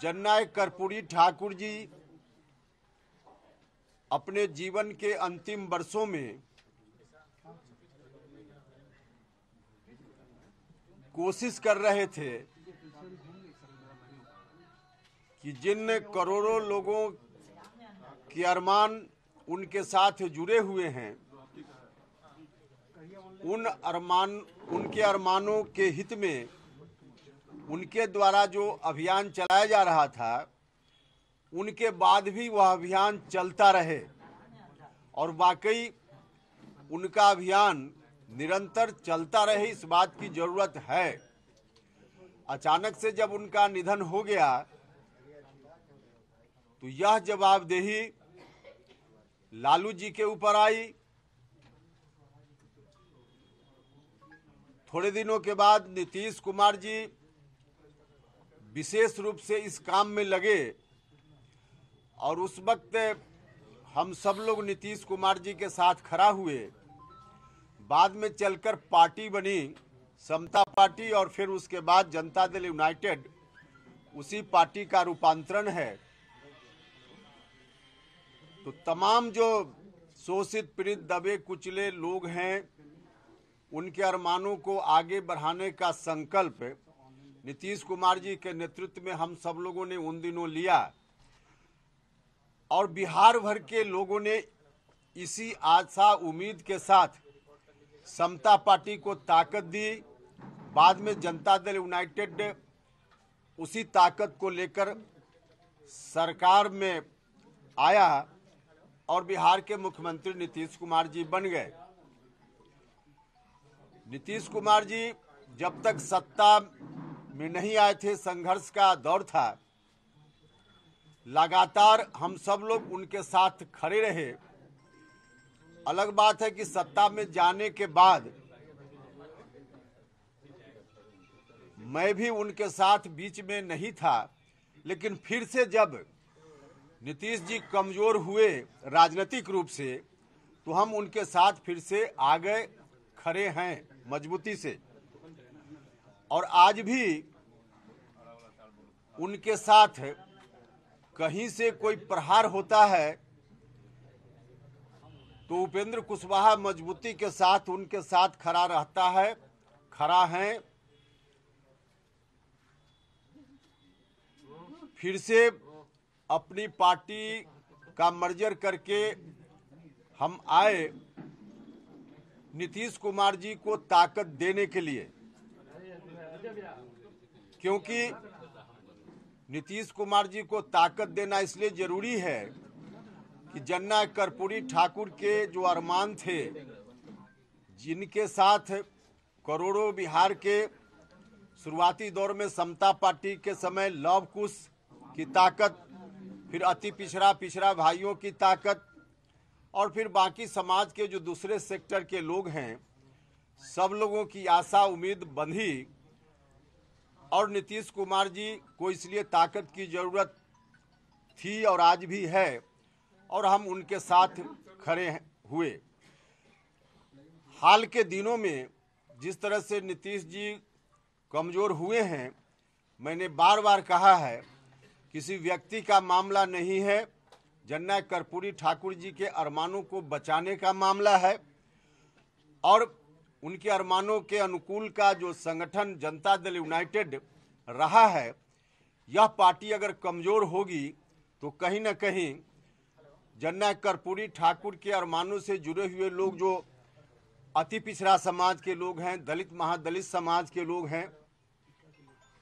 जननायक कर्पूरी ठाकुर जी अपने जीवन के अंतिम वर्षों में कोशिश कर रहे थे कि जिन करोड़ों लोगों के अरमान उनके साथ जुड़े हुए हैं, उनके अरमानों के हित में उनके द्वारा जो अभियान चलाया जा रहा था, उनके बाद भी वह अभियान चलता रहे और वाकई उनका अभियान निरंतर चलता रहे, इस बात की जरूरत है। अचानक से जब उनका निधन हो गया तो यह जवाबदेही लालू जी के ऊपर आई। थोड़े दिनों के बाद नीतीश कुमार जी विशेष रूप से इस काम में लगे और उस वक्त हम सब लोग नीतीश कुमार जी के साथ खड़ा हुए। बाद में चलकर पार्टी बनी समता पार्टी और फिर उसके बाद जनता दल यूनाइटेड, उसी पार्टी का रूपांतरण है। तो तमाम जो शोषित पीड़ित दबे कुचले लोग हैं, उनके अरमानों को आगे बढ़ाने का संकल्प नीतीश कुमार जी के नेतृत्व में हम सब लोगों ने उन दिनों लिया और बिहार भर के लोगों ने इसी आशा उम्मीद के साथ समता पार्टी को ताकत दी। बाद में जनता दल यूनाइटेड उसी ताकत को लेकर सरकार में आया और बिहार के मुख्यमंत्री नीतीश कुमार जी बन गए। नीतीश कुमार जी जब तक सत्ता में नहीं आए थे, संघर्ष का दौर था, लगातार हम सब लोग उनके साथ खड़े रहे। अलग बात है कि सत्ता में जाने के बाद मैं भी उनके साथ बीच में नहीं था, लेकिन फिर से जब नीतीश जी कमजोर हुए राजनीतिक रूप से, तो हम उनके साथ फिर से आ गए, खड़े हैं मजबूती से। और आज भी उनके साथ कहीं से कोई प्रहार होता है तो उपेंद्र कुशवाहा मजबूती के साथ उनके साथ खड़ा रहता है, खड़ा है। फिर से अपनी पार्टी का मर्जर करके हम आए नीतीश कुमार जी को ताकत देने के लिए, क्योंकि नीतीश कुमार जी को ताकत देना इसलिए जरूरी है कि जननायक कर्पूरी ठाकुर के जो अरमान थे, जिनके साथ करोड़ों बिहार के शुरुआती दौर में समता पार्टी के समय लव कुश की ताकत, फिर अति पिछड़ा भाइयों की ताकत और फिर बाकी समाज के जो दूसरे सेक्टर के लोग हैं, सब लोगों की आशा उम्मीद बंधी और नीतीश कुमार जी को इसलिए ताकत की जरूरत थी और आज भी है और हम उनके साथ खड़े हुए। हाल के दिनों में जिस तरह से नीतीश जी कमजोर हुए हैं, मैंने बार बार कहा है, किसी व्यक्ति का मामला नहीं है, जननायक कर्पूरी ठाकुर जी के अरमानों को बचाने का मामला है और उनके अरमानों के अनुकूल का जो संगठन जनता दल यूनाइटेड रहा है, यह पार्टी अगर कमजोर होगी तो कहीं न कहीं जननायक कर्पूरी ठाकुर के अरमानों से जुड़े हुए लोग, जो अति पिछड़ा समाज के लोग हैं, दलित महादलित समाज के लोग हैं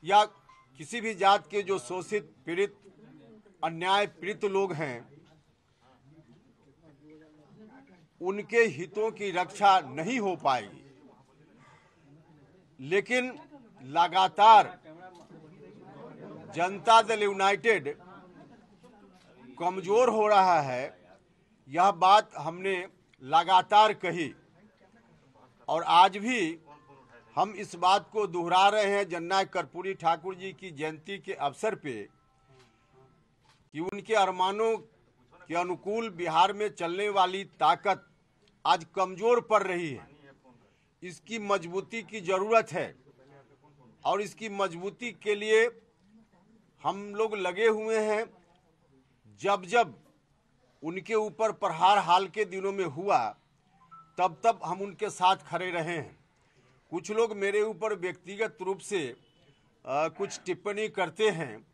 या किसी भी जात के जो शोषित पीड़ित अन्याय पीड़ित लोग हैं, उनके हितों की रक्षा नहीं हो पाएगी। लेकिन लगातार जनता दल यूनाइटेड कमजोर हो रहा है, यह बात हमने लगातार कही और आज भी हम इस बात को दोहरा रहे हैं जननायक कर्पूरी ठाकुर जी की जयंती के अवसर पे कि उनके अरमानों के अनुकूल बिहार में चलने वाली ताकत आज कमजोर पड़ रही है। इसकी मजबूती की जरूरत है और इसकी मजबूती के लिए हम लोग लगे हुए हैं, जब जब उनके ऊपर प्रहार हाल के दिनों में हुआ तब तब हम उनके साथ खड़े रहे हैं। कुछ लोग मेरे ऊपर व्यक्तिगत रूप से कुछ टिप्पणी करते हैं।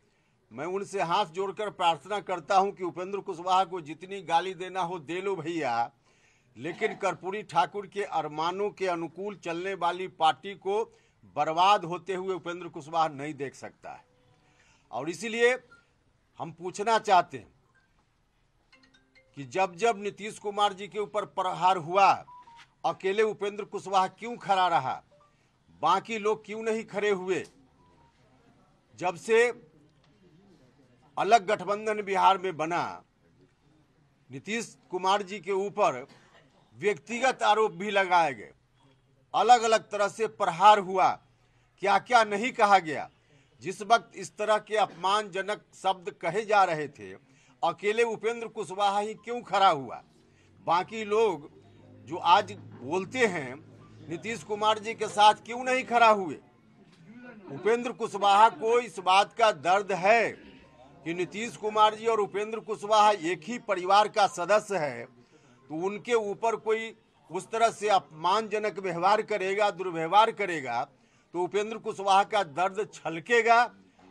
मैं उनसे हाथ जोड़कर प्रार्थना करता हूं कि उपेंद्र कुशवाहा को जितनी गाली देना हो दे लो भैया, लेकिन कर्पूरी ठाकुर के अरमानों के अनुकूल चलने वाली पार्टी को बर्बाद होते हुए उपेंद्र कुशवाहा नहीं देख सकता है। और इसीलिए हम पूछना चाहते हैं कि जब जब नीतीश कुमार जी के ऊपर प्रहार हुआ, अकेले उपेंद्र कुशवाहा क्यों खड़ा रहा, बाकी लोग क्यों नहीं खड़े हुए? जब से अलग गठबंधन बिहार में बना, नीतीश कुमार जी के ऊपर व्यक्तिगत आरोप भी लगाए गए, अलग अलग तरह से प्रहार हुआ, क्या क्या नहीं कहा गया। जिस वक्त इस तरह के अपमानजनक शब्द कहे जा रहे थे, अकेले उपेंद्र कुशवाहा ही क्यों खड़ा हुआ? बाकी लोग जो आज बोलते हैं नीतीश कुमार जी के साथ क्यों नहीं खड़ा हुए? उपेंद्र कुशवाहा को इस बात का दर्द है कि नीतीश कुमार जी और उपेंद्र कुशवाहा एक ही परिवार का सदस्य है, तो उनके ऊपर कोई उस तरह से अपमानजनक व्यवहार करेगा, दुर्व्यवहार करेगा, तो उपेंद्र कुशवाहा का दर्द छलकेगा।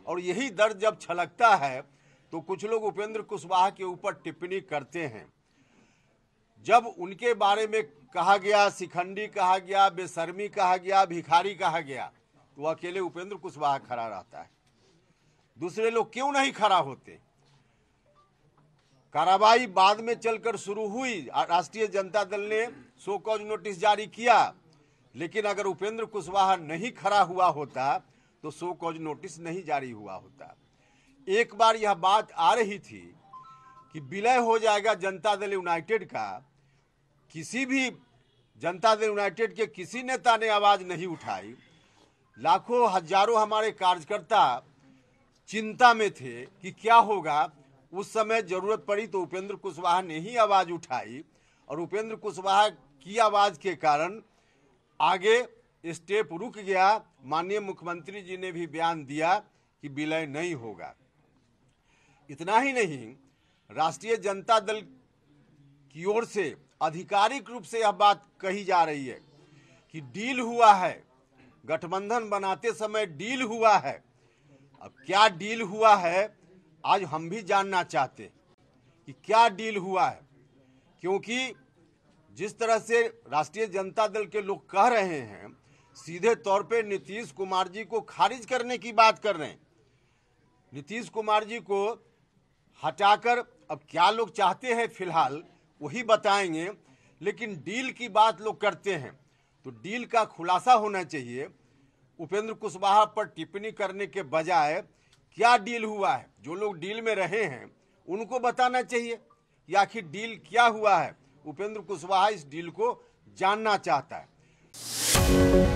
और यही दर्द जब छलकता है तो कुछ लोग उपेंद्र कुशवाहा के ऊपर टिप्पणी करते हैं। जब उनके बारे में कहा गया, शिखंडी कहा गया, बेशर्मी कहा गया, भिखारी कहा गया, तो अकेले उपेंद्र कुशवाहा खड़ा रहता है, दूसरे लोग क्यों नहीं खड़ा होते? कार्रवाई बाद में चलकर शुरू हुई, राष्ट्रीय जनता दल ने शो कॉज नोटिस जारी किया, लेकिन अगर उपेंद्र कुशवाहा नहीं खड़ा हुआ होता तो शो कॉज नोटिस नहीं जारी हुआ होता। एक बार यह बात आ रही थी कि विलय हो जाएगा जनता दल यूनाइटेड का, किसी भी जनता दल यूनाइटेड के किसी नेता ने आवाज नहीं उठाई। लाखों हजारों हमारे कार्यकर्ता चिंता में थे कि क्या होगा। उस समय जरूरत पड़ी तो उपेंद्र कुशवाहा ने ही आवाज उठाई, और उपेंद्र कुशवाहा की आवाज के कारण आगे स्टेप रुक गया। माननीय मुख्यमंत्री जी ने भी बयान दिया कि विलय नहीं होगा। इतना ही नहीं, राष्ट्रीय जनता दल की ओर से आधिकारिक रूप से यह बात कही जा रही है कि डील हुआ है, गठबंधन बनाते समय डील हुआ है। अब क्या डील हुआ है आज हम भी जानना चाहते हैं कि क्या डील हुआ है, क्योंकि जिस तरह से राष्ट्रीय जनता दल के लोग कह रहे हैं, सीधे तौर पे नीतीश कुमार जी को खारिज करने की बात कर रहे हैं। नीतीश कुमार जी को हटाकर अब क्या लोग चाहते हैं फिलहाल वही बताएंगे, लेकिन डील की बात लोग करते हैं तो डील का खुलासा होना चाहिए। उपेंद्र कुशवाहा पर टिप्पणी करने के बजाय क्या डील हुआ है, जो लोग डील में रहे हैं उनको बताना चाहिए कि आखिर डील क्या हुआ है। उपेंद्र कुशवाहा इस डील को जानना चाहता है।